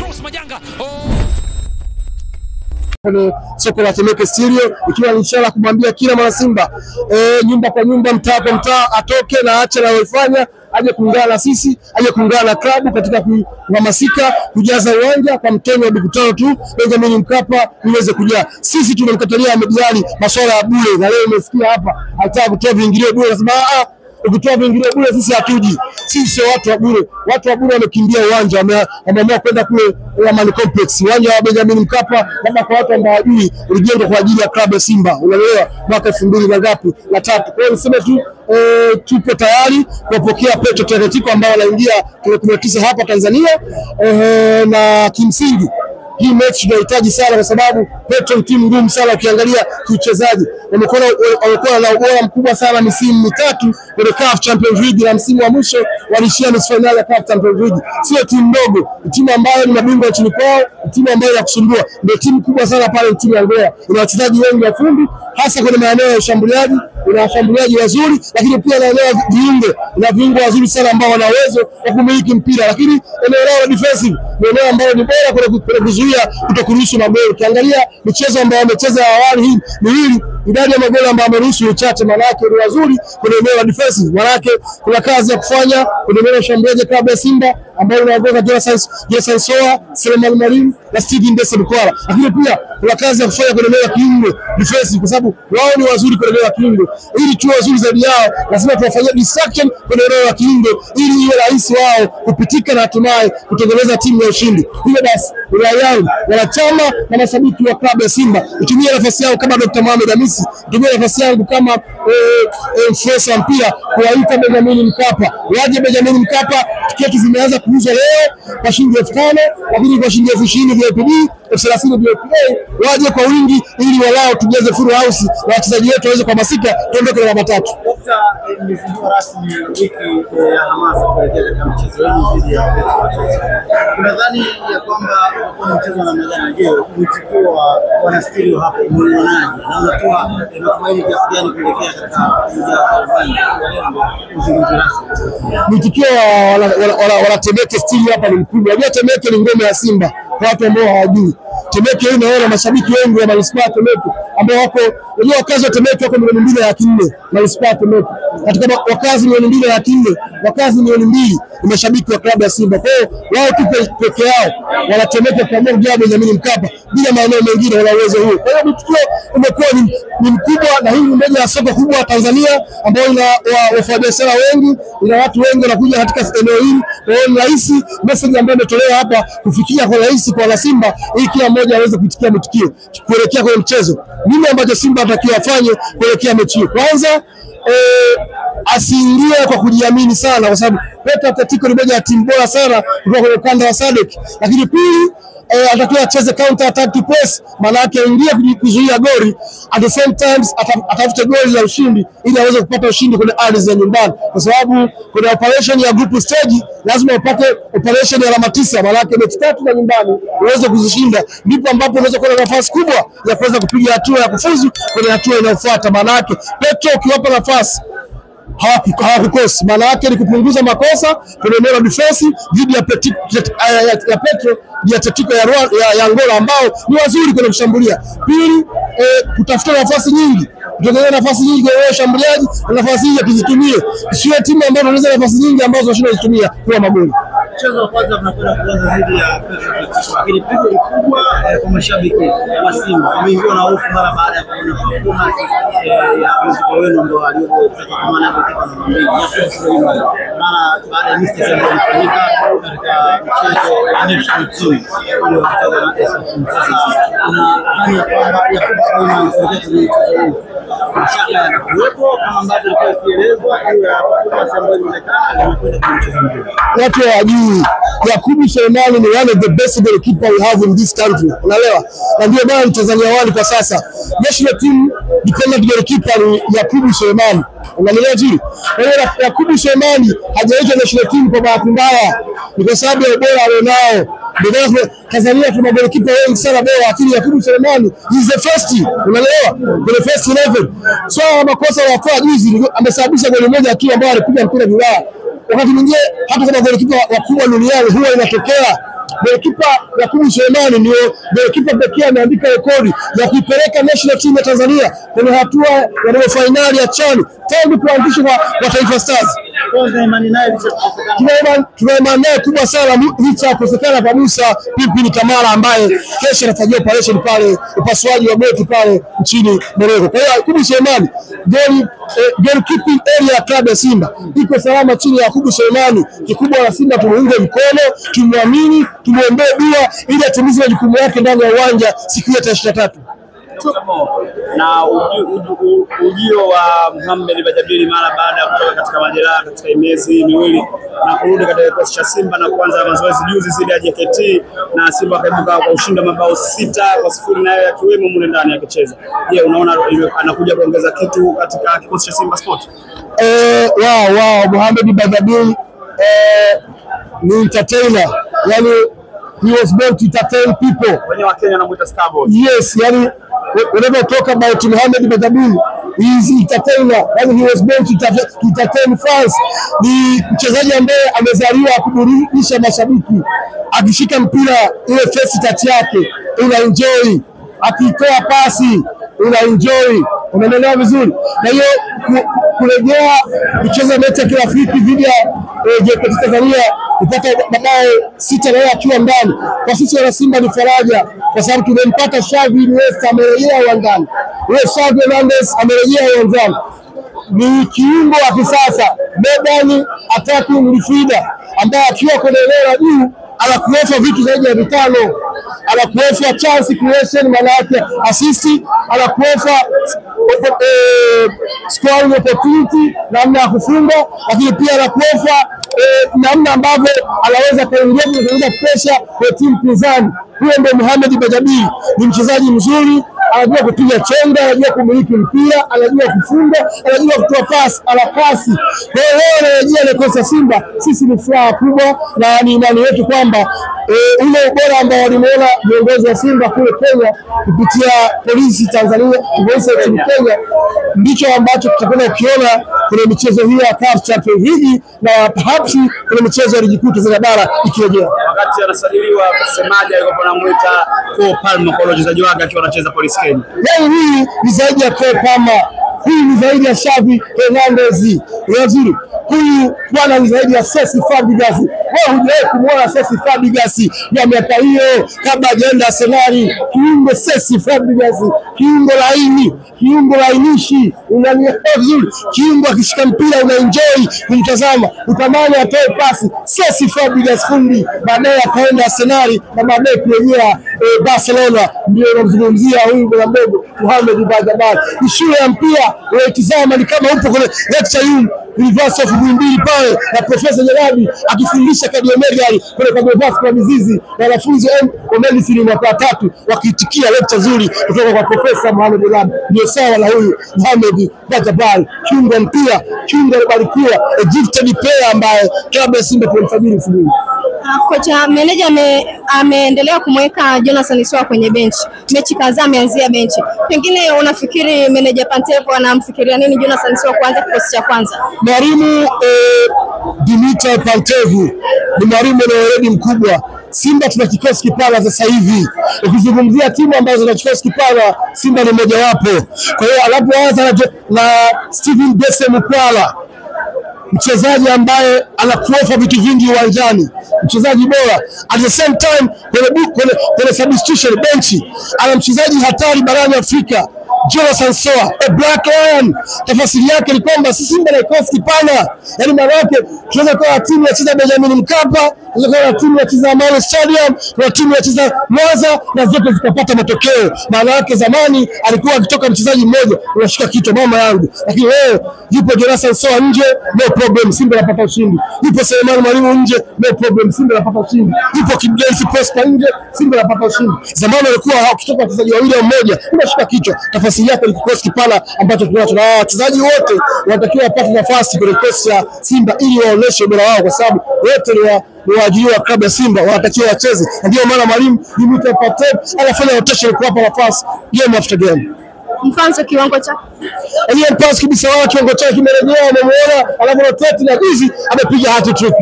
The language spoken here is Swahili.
Clatous Majanga. Kwenye soko la Temeke Stereo, ikiwa ni ishara kumwambia kila mwana Simba nyumba kwa nyumba, mtaa kwa mtaa, atoke na aache na waifanya, aje kuungana na sisi, aje kuungana na klabu katika kuhamasika kujaza uwanja kwa mtengo wa dukutano tu Benjamin Mkapa iweze kujaa. Sisi tumemkatalia Ahmed Ally masuala ya bure, na leo umesikia hapa anataka kutoa viingilio bure. Nasema ukitoa viingilio bure sisi hatuji. Sisi sio watu wa bure. Watu wa bure wamekimbia uwanja, wameamua kwenda kule Amani Complex. Uwanja wa Benjamin Mkapa kama kwa watu ambao hawajui ulijengwa kwa ajili ya klabu ya Simba. Unaelewa, mwaka 2000 na ngapi na 3. Kwa hiyo niseme tu tupo tayari kupokea Petro Atletico ambao wanaingia tarehe 19 hapa Tanzania. Na kimsingi hii mechi tunahitaji sana kwa sababu Petro ni timu ngumu sana ukiangalia kiuchezaji. Wamekuwa na ubora mkubwa sana misimu mitatu kwenye CAF Champions League, na msimu wa mwisho walishia nusu finali ya CAF Champions League. Sio timu ndogo, timu ambayo ni mabingwa nchini kwao, timu ambayo ya kusumbua. Ndio timu kubwa sana pale nchini Angola. Ina wachezaji wengi wa fundi hasa kwenye maeneo ya ushambuliaji, ina washambuliaji wazuri, lakini pia na eneo viungo, na viungo wazuri sana ambao wana uwezo wa kumiliki mpira, lakini eneo lao la defensive ni eneo ambalo ni bora kwa kuzuia kutokuruhusu magoli. Ukiangalia michezo ambayo wamecheza awali hii miwili, idadi ya magoli ambayo wameruhusu ni chache, maana yake ni wazuri kwenye eneo la defensive. Maana yake kuna kazi ya kufanya kwenye eneo la ushambuliaji klabu ya Simba ambao unaongoza Jason Soa, Selemani Mwalimu na Steven Dese Mkwala. Lakini pia kuna kazi ya kufanya kwenye eneo la kiungo defensive, kwa sababu wao ni wazuri kwenye eneo la kiungo. Ili tuwe wazuri zaidi yao, lazima tuwafanyie distraction kwenye eneo la kiungo ili iwe rahisi wao kupitika na hatimaye kutengeneza timu ya ushindi. Hivyo basi, wanayanga, wanachama na mashabiki wa klabu ya Simba utumie nafasi yao kama Dr. Mohamed Hamisi, utumie nafasi yangu kama influencer mpira kuwaita Benjamin Mkapa. Waje Benjamin Mkapa. Tiketi zimeanza kuuzwa leo kwa shilingi 5,000, lakini kwa shilingi 20,000 VIP, 30,000 VIP. Waje kwa wingi ili walao tujaze full house na wachezaji wetu waweze kuhamasika tuondoke na alama 3. Dr. Mzindua rasmi wiki ya hamasa kuelekea katika mchezo wenu dhidi ya Petro. Unadhani ya kwamba kwa mchezo na mjana, je, mwitikio wa wana Stereo hapo mlionaje? Na mnatoa matumaini kiasi gani kuelekea katika uzinduzi rasmi? Mwitikio wa Temeke Stereo hapa ni mkubwa. Unajua Temeke ni ngome ya Simba kwa watu ambao hawajui. Temeke hii inaona mashabiki wengi wa manispaa Temeke ambao wako, unajua wakazi wa Temeke wako 2,400,000 manispaa Temeke. Katika wakazi 2,400,000, wakazi 2,000,000 ni mashabiki wa klabu ya Simba. Kwa hiyo wao tu peke yao wana Temeke kwa moja Benjamin Mkapa, bila maeneo mengine wana uwezo huo. Kwa hiyo mwitikio umekuwa ni mkubwa, na hii ni moja ya soko kubwa Tanzania ambayo ina wafanyabiashara wengi, ina watu wengi wanakuja katika eneo hili. Kwa hiyo ni rahisi message ambayo imetolewa hapa kufikia kwa rahisi kwa wana Simba ili kila mmoja aweze kuitikia mwitikio kuelekea kwenye mchezo. Nini ambacho Simba atakiwa afanye kuelekea mechi? Kwanza asiingie kwa kujiamini sana, kwa sababu Petro Atletico ni moja ya timu bora sana kutoka kwenye ukanda wa SADC. Lakini pili, atakiwa acheze counter attack press, maana yake aingie kuzuia goli, at the same times atafute goli la ushindi ili aweze kupata ushindi kwenye ardhi ya nyumbani, kwa sababu kuna operation ya group stage, lazima upate operation ya alama 9, maana yake mechi 3 za nyumbani uweze kuzishinda, ndipo ambapo unaweza kuwa na nafasi kubwa ya kuweza kupiga hatua ya kufuzu kwenye hatua inayofuata. Maana yake Petro ukiwapa nafasi hawakukosi, maana yake ni kupunguza makosa kwenye eneo la defense dhidi ya Petro ya Atletico ya Angola ambao ni wazuri kwenye kushambulia. Pili, kutafuta nafasi nyingi, kutengeneza nafasi nyingi kwa washambuliaji, na nafasi hizi tuzitumie. Sio timu ambayo inaweza nafasi nyingi ambazo wanashindwa kuzitumia kwa magoli. Mchezo wa kwanza tunakwenda kuanza dhidi ya Petro Atletico, lakini pigo kubwa kwa mashabiki wa Simba wameingiwa na hofu mara baada ya kuona performance ya mchezo wenu ndio aliyotaka, kwa maana hapo kitu mara baada ya mistake ambayo ilifanyika katika mchezo wa National Team ile wakati na sasa unafanya kwamba ya kusimama mchezo mashaka yanakuwepo kama ambavyo ilikuwa ikielezwa hiyo performance ambayo inaonekana inakwenda kwa mchezo mzuri. Watu hawajui Yakubu Sulemani ni one of the best goalkeeper we have in this country. Unaelewa? Na ndio maana Tanzania wali kwa sasa national team dependent goalkeeper ni Yakubu Sulemani. Unaelewa tu? Kwa hiyo Yakubu Sulemani hajaitwa national team kwa bahati mbaya, ni kwa sababu ya ubora alionao. Ndio Tanzania tuna goalkeeper wengi sana bora, lakini Yakubu Sulemani is the first, unaelewa? Kwenye first 11. So makosa ya kwa juzi amesababisha goli moja tu ambao alipiga mpira vibaya. wakati mwingine hata kama golikipa wakubwa duniani huwa inatokea. Golikipa Yakubu Sulemani ndio golikipa pekee ameandika rekodi ya kuipeleka national team ya Tanzania kwenye hatua ya robo finali ya CHAN tangu kuanzishwa kwa Taifa Stars. Tuna imani kubwa sana licha ya kukosekana kwa Musa Pimpini Kamara ambaye kesho anafanyia operation pale, upasuaji wa beki pale nchini Morocco. Kwa hiyo Yakubu Sulemani goalkeeping area ya klabu ya Simba iko salama chini ya Yakubu Sulemani. Kikubwa na Simba tumuunge mkono, tumwamini, tumuombee dua ili atimize majukumu yake ndani ya uwanja siku ya 23. Na ujio wa Mohamed Bajabiri mara baada ya kutoka katika majeraha katika miezi miwili na kurudi katika kikosi cha Simba na kuanza mazoezi juzi zile ya JKT na Simba kaibuka kwa ushindi mabao 6-0 nayo yakiwemo mule ndani akicheza. Je, unaona anakuja kuongeza kitu katika kikosi cha Simba Sport? Mohamed Bajabiri ni entertainer. Yani he was born to entertain people. Wenye wa Kenya wanamuita Starboy. Yes, yani whenever talk about Mohamed Bajabiri, he is entertainer. Yani he was born to entertain fans. Ni mchezaji ambaye amezaliwa kuburudisha mashabiki. Akishika mpira ile face touch yake una enjoy, akitoa pasi una enjoy, unaelewa vizuri. Na hiyo kurejea kucheza mechi ya kirafiki dhidi ya JKT Tanzania kupata mabao 6 na akiwa ndani, kwa sisi wana Simba ni faraja, kwa sababu tumempata Xavi Iniesta amerejea uwanjani. Yule Xavi Hernandez amerejea uwanjani, ni kiungo wa kisasa, modern attacking midfielder ambaye akiwa kwenye eneo la juu anakuofa vitu zaidi ya vitano. Anakuofa chance creation, maana yake assist, anakuofa scoring opportunity, namna ya kufunga, lakini pia anakuofa namna ambavyo anaweza kuongeza pressure kwa timu pinzani. Huyo ndio Mohamed Bajabiri, ni mchezaji mzuri, anajua kupiga chenga, anajua kumiliki mpira, anajua kufunga, anajua kutoa pasi, ana kasi. Kwa hiyo leo anarejea kikosi Simba, sisi ni furaha kubwa na ni imani yetu kwamba ule ubora ambao walimuona viongozi wa Simba kule Kenya kupitia polisi Tanzania, polisi ya Kenya, ndicho ambacho tutakwenda kukiona kwenye michezo hii ya CAF Champions League na perhaps kwenye michezo ya ligi kuu Tanzania bara ikirejea. Wakati anasajiliwa msemaji alikuwa anamuita Cole Palmer kwa wachezaji wake akiwa anacheza Police Kenya. Yaani hii ni zaidi ya Cole Palmer, hii ni zaidi ya Xavi Hernandez. Unazuri, huyu bwana ni zaidi ya Cesc Fabregas. Wewe hujawahi kumuona Cesc Fabregas ya miaka hiyo kabla hajaenda Arsenal. Kiungo Cesc Fabregas, kiungo laini, kiungo lainishi, unanielewa vizuri. Kiungo akishika mpira unaenjoy kumtazama, utamani atoe pasi. Cesc Fabregas fundi, baadaye akaenda Arsenal na baadaye kurejea Barcelona. Ndio unamzungumzia huyu bwana mdogo Mohamed Bajabiri. Ni shule ya mpira, unatazama ni kama upo kwenye lecture room University of Muhimbili pale na Profesa Jarabi akifundisha cardiomedical kwenye cardiovascular disease, na wanafunzi wa medicine mwaka 3 wakiitikia lecture nzuri kutoka kwa Profesa Mohamed Jarabi. Ndio sawa na huyu Mohamed Bajabiri, kiungo mpira, kiungo alibarikiwa, a gifted player ambaye klabu ya Simba tulimsajili msimu. Kocha meneja ameendelea kumweka Jonathan Soa kwenye bench. Mechi kadhaa ameanzia bench. Pengine unafikiri meneja Pantevo anamfikiria nini Jonathan Soa kuanza kikosi cha kwanza? Mwalimu Dimitar Pantevo ni mwalimu na weledi mkubwa. Simba tuna kikosi kipana sasa hivi. Ukizungumzia timu ambazo zina kikosi kipana, Simba ni moja wapo. Kwa hiyo anapoanza na Steven Dese Mukwala, mchezaji ambaye anakuofa vitu vingi uwanjani, mchezaji bora, at the same time kwenye substitution benchi ana mchezaji hatari barani Afrika, Jonathan Soa, a black lion. Tafsiri yake ni kwamba sisi Simba na kikosi kipana, yani maana yake tunaweza kuwa timu ya cheza Benjamin Mkapa, tunaweza kuwa timu ya cheza Amani Stadium, na timu ya cheza Mwanza, na zote zikapata matokeo. Maana yake zamani alikuwa akitoka mchezaji mmoja unashika kichwa mama yangu, lakini leo yupo Jonathan Soa nje, no problem, Simba inapata ushindi. Yupo Selemani Mwalimu nje, no problem, Simba inapata ushindi. Yupo Kibdensi Prosper nje, Simba inapata ushindi. Zamani alikuwa akitoka mchezaji wawili mmoja unashika kichwa. Tafsiri yake ni kikosi kipana ambacho tunacho, na wachezaji wote wanatakiwa wapate nafasi kwenye kikosi cha Simba ili waoneshe ubora wao, kwa sababu wote ni waajiriwa wa klabu ya Simba, wanatakiwa wacheze. Ndio maana mwalimu Dimitar Pantevo anafanya rotation kuwapa nafasi game after game. Mpanzo kiwango cha Mpanzo kabisa wao kiwango chake kimerejea, umemuona alafu rotate na juzi amepiga hat-trick.